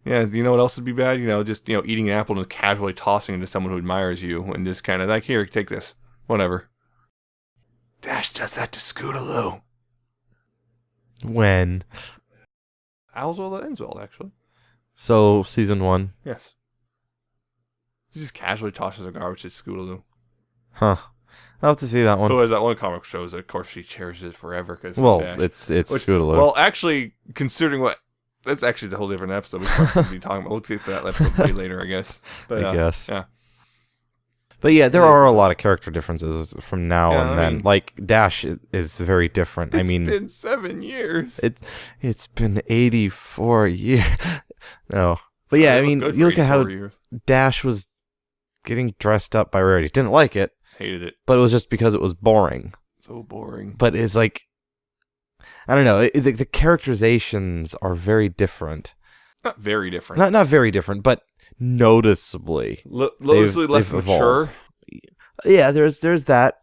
Yeah, you know what else would be bad? Just eating an apple and casually tossing it to someone who admires you and just kind of like, here, take this. Whatever. Dash does that to Scootaloo. When? Owlswell and Enswell, actually. So, season 1? Yes. He just casually tosses a garbage at Scootaloo. Huh. I'll have to see that one. Who has that one comic shows? Of course, she cherishes it forever. It's Scootaloo. Well, actually, considering what... That's actually a whole different episode we should be talking about. We'll get to that episode way later, I guess. But, I guess. Yeah. But yeah, there are a lot of character differences from now and then. Like, Dash is very different. It's been 7 years. It's been 84 years. No. But yeah, you look at how Dash was getting dressed up by Rarity. Didn't like it. Hated it. But it was just because it was boring. So boring. But it's like... I don't know. The characterizations are very different. Not very different. Not very different, but noticeably. Noticeably less mature. Yeah, there's that.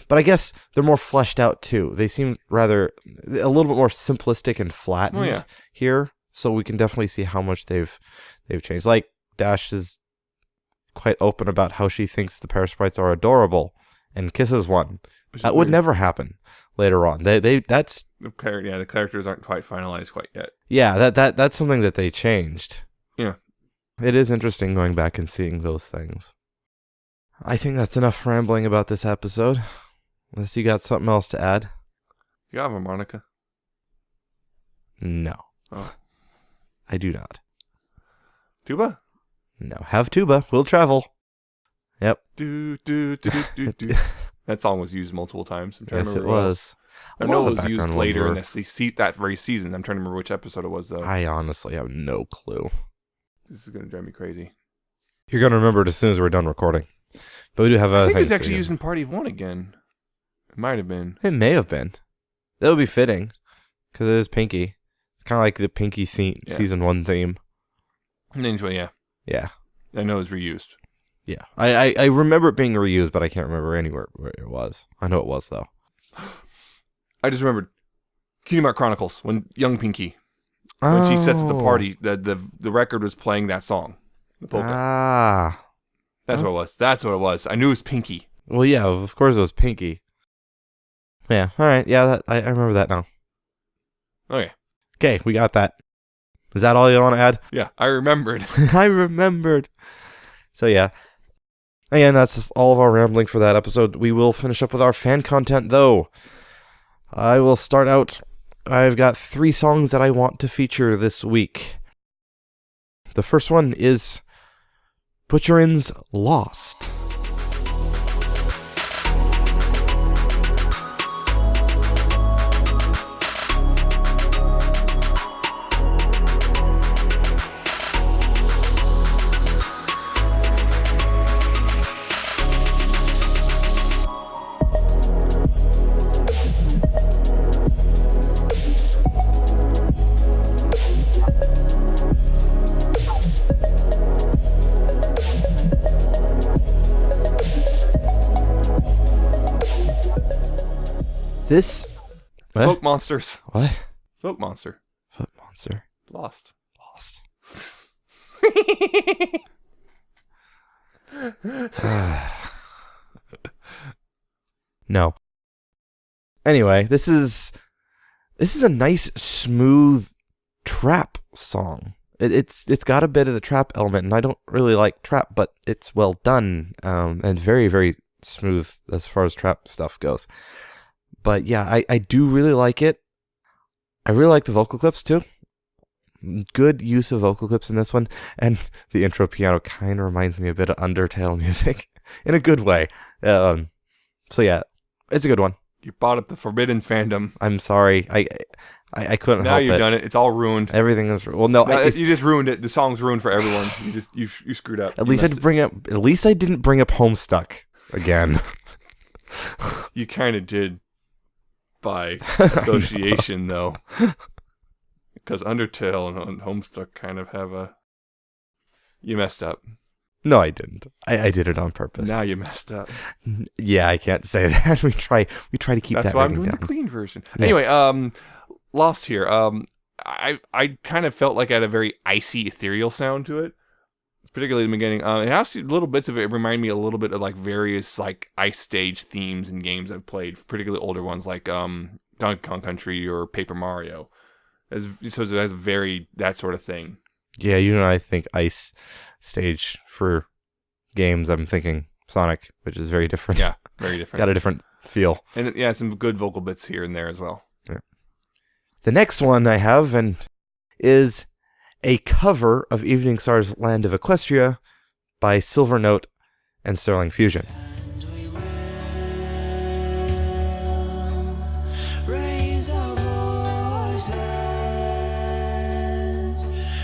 But I guess they're more fleshed out too. They seem rather a little bit more simplistic and flattened here. So we can definitely see how much they've changed. Like Dash is quite open about how she thinks the Parasprites are adorable and kisses one. That would never happen later on. That's the characters aren't quite finalized quite yet. Yeah, that's something that they changed. Yeah. It is interesting going back and seeing those things. I think that's enough rambling about this episode. Unless you got something else to add. You have a harmonica? No. Oh. I do not. Tuba? No. Have tuba. We'll travel. Yep. Do, do, do, do, do, do. That song was used multiple times. I'm trying to Yes, it remember was. I know it was used later in that very season. I'm trying to remember which episode it was, though. I honestly have no clue. This is going to drive me crazy. You're going to remember it as soon as we're done recording. But we do have I think it was actually used in Party of One again. It might have been. It may have been. That would be fitting. Because it is Pinky. It's kind of like the Pinky theme, season 1 theme. Ninja, yeah. Yeah. I know it was reused. Yeah. I remember it being reused, but I can't remember anywhere where it was. I know it was, though. I just remembered Cutie Mark Chronicles, when young Pinky, when she sets at the party, the record was playing that song. The polka. Ah. That's what it was. That's what it was. I knew it was Pinky. Well, yeah, of course it was Pinky. Yeah, all right. Yeah, I remember that now. Okay. Okay, we got that. Is that all you want to add? Yeah, I remembered. I remembered. So, yeah. Again, that's all of our rambling for that episode. We will finish up with our fan content, though. I will start out. I've got 3 songs that I want to feature this week. The first one is Pucherin's Lost. This Smoke Monsters. What? Smoke Monster. Foot Monster. Lost. No. Anyway, this is a nice, smooth trap song. It's got a bit of the trap element, and I don't really like trap, but it's well done, and very, very smooth as far as trap stuff goes. But yeah, I do really like it. I really like the vocal clips too. Good use of vocal clips in this one, and the intro piano kind of reminds me a bit of Undertale music in a good way. So yeah, it's a good one. You brought up the forbidden fandom. I'm sorry, I couldn't now help it. Now you've done it. It's all ruined. Everything is no. You just ruined it. The song's ruined for everyone. You screwed up. At least I didn't bring up Homestuck again. You kind of did. By association, though, because Undertale and Homestuck kind of have a. You messed up. No, I didn't. I did it on purpose. Now you messed up. Yeah, I can't say that. We try to keep that. That's why I'm doing down. The clean version. Yes. Anyway, Lost here. I kind of felt like it had a very icy, ethereal sound to it. Particularly in the beginning. It has little bits of it remind me a little bit of like various like ice stage themes in games I've played, particularly older ones like Donkey Kong Country or Paper Mario. So it has very that sort of thing. Yeah, I think ice stage for games. I'm thinking Sonic, which is very different. Yeah, very different. Got a different feel. And yeah, some good vocal bits here and there as well. Yeah. The next one I have is a cover of Evening Star's Land of Equestria by Silvernote and Sterling Fusion. Raise our voices,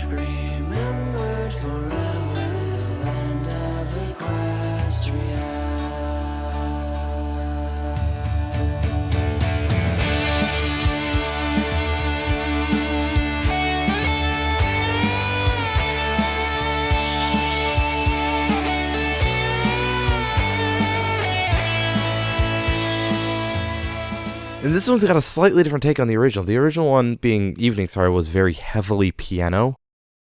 remembered forever, the land of Equestria. And this one's got a slightly different take on the original. The original one, being Evening Star, was very heavily piano,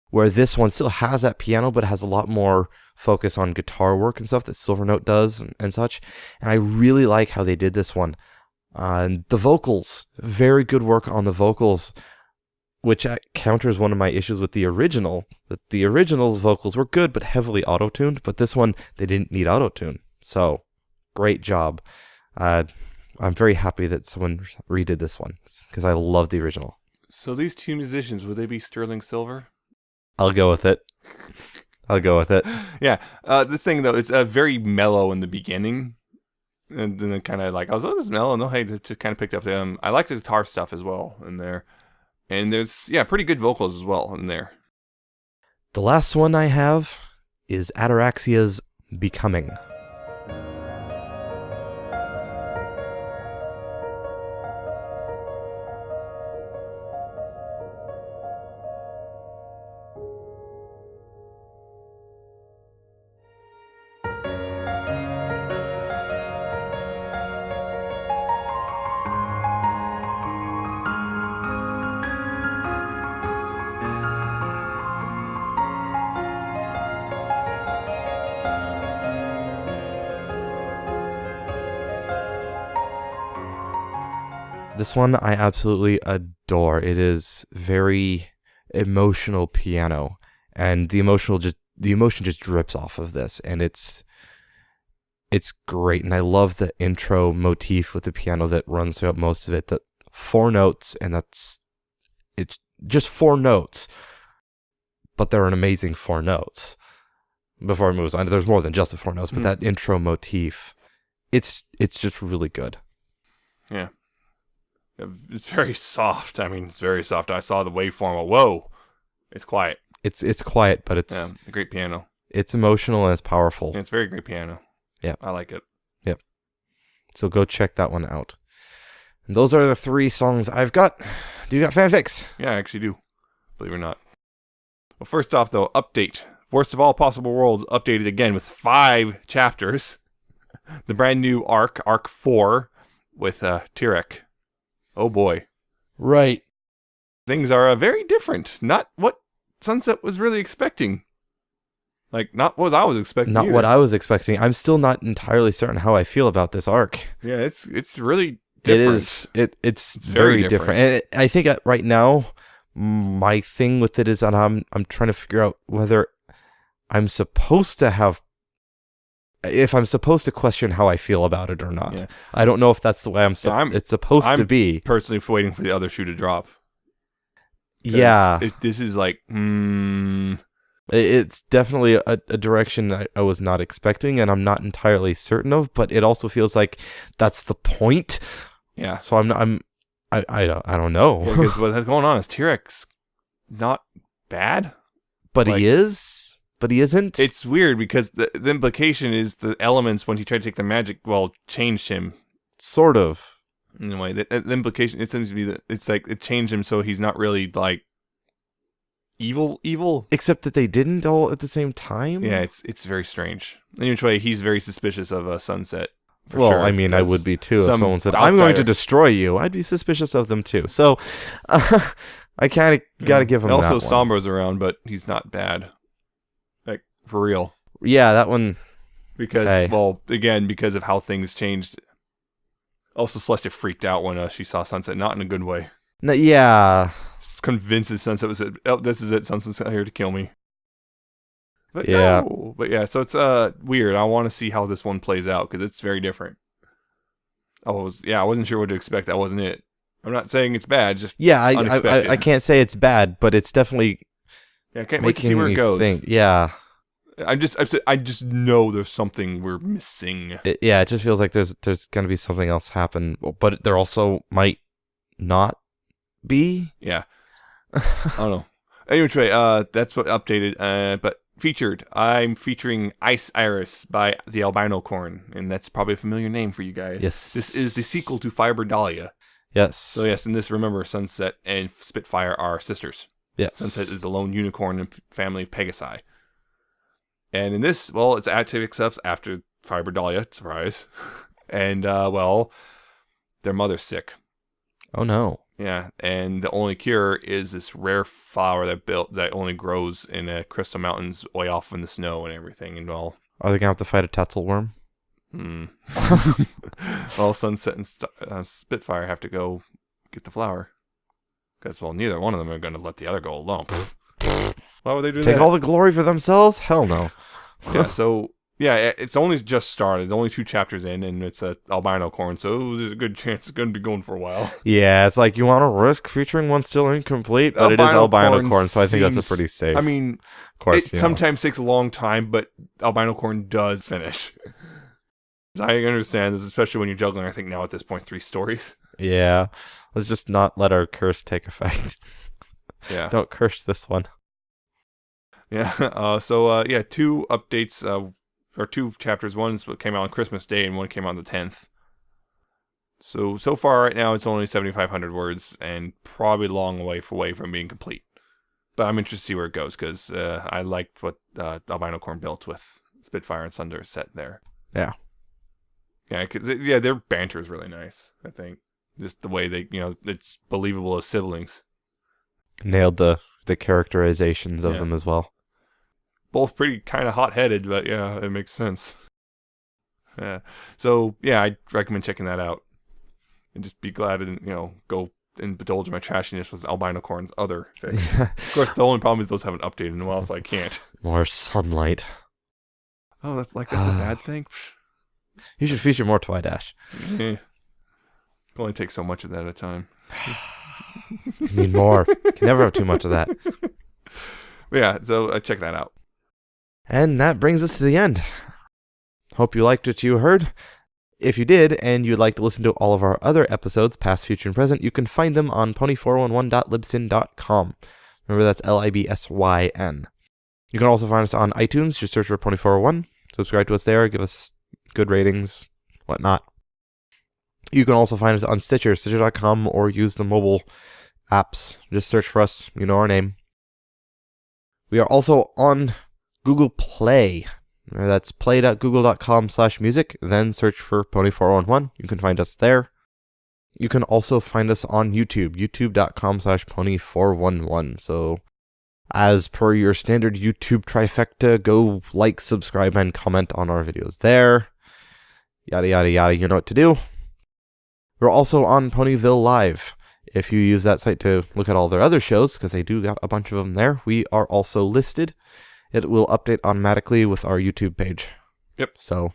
where this one still has that piano, but has a lot more focus on guitar work and stuff that Silvernote does and such. And I really like how they did this one. The vocals, very good work on the vocals, which counters one of my issues with the original. That the original's vocals were good, but heavily auto-tuned. But this one, they didn't need auto-tune. So, great job. I'm very happy that someone redid this one because I love the original. So these two musicians, would they be sterling silver? I'll go with it. Yeah. The thing though, it's very mellow in the beginning, and then it kind of like I was, oh, this is mellow. No, hey, it just kind of picked up them. I like the guitar stuff as well in there, and there's pretty good vocals as well in there. The last one I have is Ataraxia's Becoming. This one I absolutely adore. It is very emotional piano, and the emotion just drips off of this, and it's great. And I love the intro motif with the piano that runs throughout most of it. The 4 notes, and it's just 4 notes, but they're an amazing 4 notes. Before it moves on, there's more than just the 4 notes, but that intro motif, it's just really good. Yeah. It's very soft. I mean, it's very soft. I saw the waveform. Whoa, it's quiet. It's quiet, but it's a great piano. It's emotional and it's powerful. Yeah, it's very great piano. Yeah, I like it. Yep. So go check that one out. And those are the 3 songs I've got. Do you got fanfics? Yeah, I actually do. Believe it or not. Well, first off, though, update. Worst of All Possible Worlds updated again with 5 chapters. The brand new Arc 4, with Tirek. Oh boy. Right. Things are very different. Not what Sunset was really expecting. Like, not what I was expecting. Not either. what I was expecting. I'm still not entirely certain how I feel about this arc. Yeah, it's really different. It's very different. And I think right now, my thing with it is that I'm trying to figure out whether I'm supposed to have, if I'm supposed to question how I feel about it or not. Yeah. I don't know if that's the way it's supposed to be. Personally waiting for the other shoe to drop. Yeah. This is like, It's definitely a direction I was not expecting, and I'm not entirely certain of, but it also feels like that's the point. Yeah. So I don't know. Because what's going on is T-Rex not bad. But he is. But he isn't? It's weird because the implication is the elements, when he tried to take the magic, changed him. Sort of. In a way. The implication, it seems to be that it's like it changed him so he's not really like evil. Except that they didn't all at the same time? Yeah, it's very strange. In which way, he's very suspicious of Sunset. Well, sure, I mean, I would be too if someone said, outsider. I'm going to destroy you. I'd be suspicious of them too. So, I kind of got to give him that one. Also, Sombra's around, but he's not bad. Like, for real. Yeah, that one. Because, again, because of how things changed. Also, Celestia freaked out when she saw Sunset, not in a good way. No, yeah. Convinces Sunset was it. Oh, this is it. Sunset's not here to kill me. But yeah. No. But yeah, so it's weird. I want to see how this one plays out because it's very different. I wasn't sure what to expect. That wasn't it. I'm not saying it's bad. Just I can't say it's bad, but it's definitely. Yeah, I can't wait to see where it goes. Yeah. I just know there's something we're missing. It just feels like there's gonna be something else happen, but there also might not be. Yeah. I don't know. Anyway, that's what updated. But I'm featuring Ice Iris by the Albinocorn, and that's probably a familiar name for you guys. Yes. This is the sequel to Fiber Dahlia. Yes. So yes, in this, remember, Sunset and Spitfire are sisters. Yes. Sunset is the lone unicorn and family of Pegasi. And in this, it's Ataraxia after Fiber Dahlia, surprise. And, their mother's sick. Oh, no. Yeah, and the only cure is this rare flower that only grows in Crystal Mountains way off in the snow and everything. And are they going to have to fight a Tetzelworm? Sunset and Spitfire have to go get the flower. Because, neither one of them are going to let the other go alone. Why would they do that? Take all the glory for themselves? Hell no. Yeah, so Yeah, it's only just started. It's only 2 chapters in, and it's a Albinocorn, so there's a good chance it's going to be going for a while. Yeah, it's like you want to risk featuring one still incomplete, but it is Albinocorn, so I think that's a pretty safe. I mean, of course, it sometimes takes a long time, but Albinocorn does finish. I understand this, especially when you're juggling, I think now at this point, 3 stories. Yeah, let's just not let our curse take effect. Yeah. Don't curse this one. Yeah, 2 updates, or 2 chapters. One came out on Christmas Day and one came out on the 10th. So far right now it's only 7,500 words and probably long away from being complete. But I'm interested to see where it goes because I liked what Albinocorn built with Spitfire and Sunder set there. Yeah. Yeah, their banter is really nice, I think. Just the way they, it's believable as siblings. Nailed the characterizations of them as well. Both pretty kind of hot-headed, but yeah, it makes sense. Yeah. So, yeah, I'd recommend checking that out. And just be glad and, go and indulge my trashiness with Albinocorn's other things. Of course, the only problem is those haven't updated in a while, so I can't. More sunlight. Oh, that's a bad thing? You should feature more Twidash. Yeah. Only takes so much of that at a time. You need more. Can never have too much of that. Yeah, so check that out. And that brings us to the end. Hope you liked what you heard. If you did, and you'd like to listen to all of our other episodes, past, future, and present, you can find them on pony411.libsyn.com. Remember, that's Libsyn. You can also find us on iTunes. Just search for Pony411. Subscribe to us there. Give us good ratings, whatnot. You can also find us on Stitcher, Stitcher.com, or use the mobile apps. Just search for us. You know our name. We are also on Google Play. That's play.google.com/music. Then search for Pony411. You can find us there. You can also find us on YouTube, youtube.com/pony411. So, as per your standard YouTube trifecta, go like, subscribe, and comment on our videos there. Yada, yada, yada. You know what to do. We're also on Ponyville Live. If you use that site to look at all their other shows, because they do got a bunch of them there, we are also listed. It will update automatically with our YouTube page. Yep. So,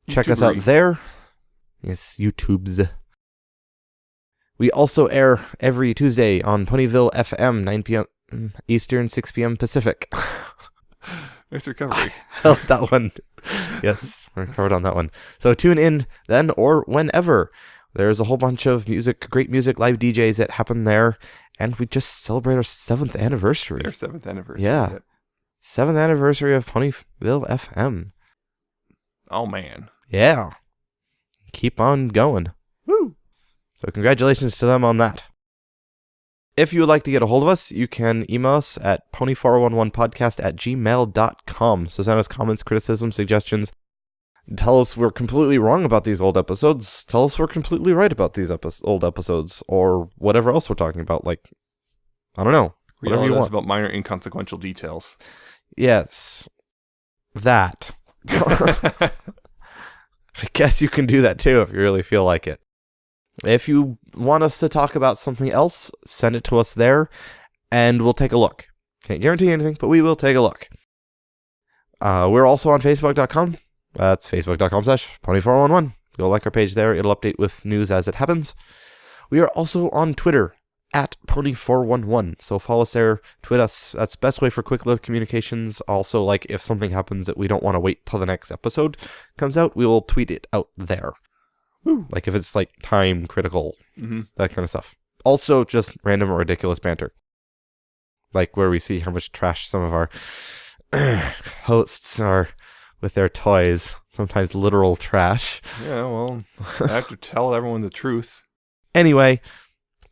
check us out there. Yes, YouTubes. We also air every Tuesday on Ponyville FM, 9 p.m. Eastern, 6 p.m. Pacific. Nice recovery. Held that one. Yes, we're covered on that one. So tune in then or whenever. There's a whole bunch of great music, live DJs that happen there. And we just celebrate our 7th anniversary. Our 7th anniversary. Yeah. 7th anniversary of Ponyville FM. Oh, man. Yeah. Keep on going. Woo! So congratulations to them on that. If you would like to get a hold of us, you can email us at pony411podcast@gmail.com. So send us comments, criticisms, suggestions. Tell us we're completely wrong about these old episodes. Tell us we're completely right about these old episodes. Or whatever else we're talking about. Like, I don't know. Whatever you want. About minor inconsequential details. Yes. That. I guess you can do that too if you really feel like it. If you want us to talk about something else, send it to us there, and we'll take a look. Can't guarantee anything, but we will take a look. We're also on Facebook.com. That's Facebook.com/Pony411. Go like our page there. It'll update with news as it happens. We are also on Twitter, @Pony411. So follow us there, tweet us. That's the best way for quick live communications. Also, like if something happens that we don't want to wait till the next episode comes out, we will tweet it out there. Woo. Like if it's like time critical, that kind of stuff. Also, just random or ridiculous banter. Like where we see how much trash some of our hosts are with their toys. Sometimes literal trash. Yeah, well, I have to tell everyone the truth. Anyway,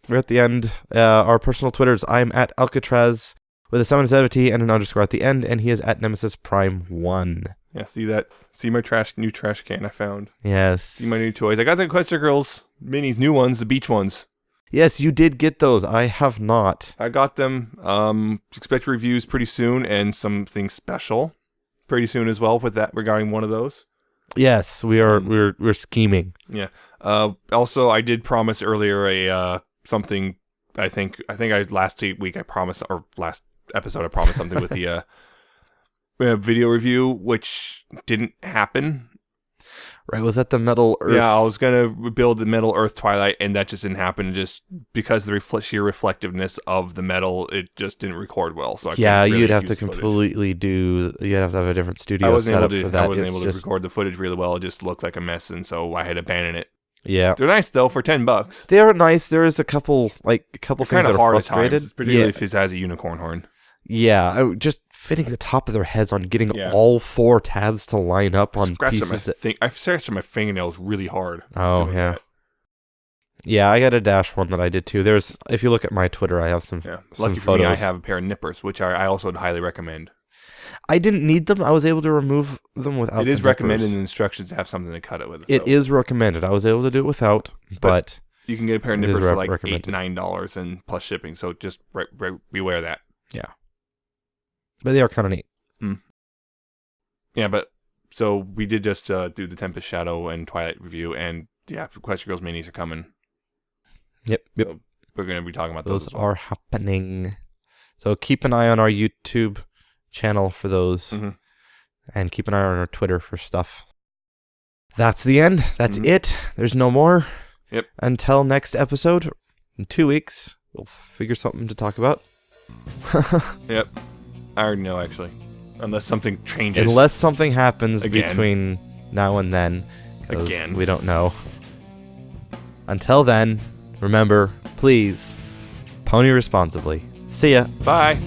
we're at the end. Our personal Twitters. I'm at Alca7raz with a 7 instead of a T and an underscore at the end, and he is at Nemesis Prime 1. Yeah, see that? See my new trash can I found. Yes. See my new toys. I got the Equestria Girls minis, new ones, the beach ones. Yes, you did get those. I have not. I got them. Expect reviews pretty soon and something special pretty soon as well with that regarding one of those. Yes, we are. We're scheming. Yeah. Also, I did promise earlier something. I think last week I promised, or last episode I promised something with the video review, which didn't happen. Right, was that the Metal Earth? Yeah, I was going to build the Metal Earth Twilight, and that just didn't happen. Just because of the sheer reflectiveness of the metal, it just didn't record well. So you'd have to completely you'd have to have a different studio setup for that. I wasn't able to record the footage really well. It just looked like a mess, and so I had to abandon it. Yeah. They're nice, though, for $10. They are nice. There is a couple things that are frustrated. Particularly if it has a unicorn horn. Yeah, just fitting the top of their heads on getting all 4 tabs to line up on pieces. I've scratched my fingernails really hard. Oh, yeah. That. Yeah, I got a Dash one that I did too. If you look at my Twitter, I have some Lucky for photos. Me, I have a pair of nippers, which I also would highly recommend. I didn't need them. I was able to remove them without. It is recommended in the instructions to have something to cut it with. It is recommended. I was able to do it without, but you can get a pair of nippers for like $8-9 and plus shipping. So just beware that. Yeah. But they are kind of neat. Yeah, but so we did just do the Tempest Shadow and Twilight review, and Equestria Girls minis are coming. Yep. So we're going to be talking about those. Those are happening. So keep an eye on our YouTube channel for those, and keep an eye on our Twitter for stuff. That's the end. That's it. There's no more. Yep. Until next episode, in 2 weeks, we'll figure something to talk about. Yep. I already know, actually. Unless something changes. Unless something happens between now and then. Again. We don't know. Until then, remember, please, pony responsibly. See ya. Bye.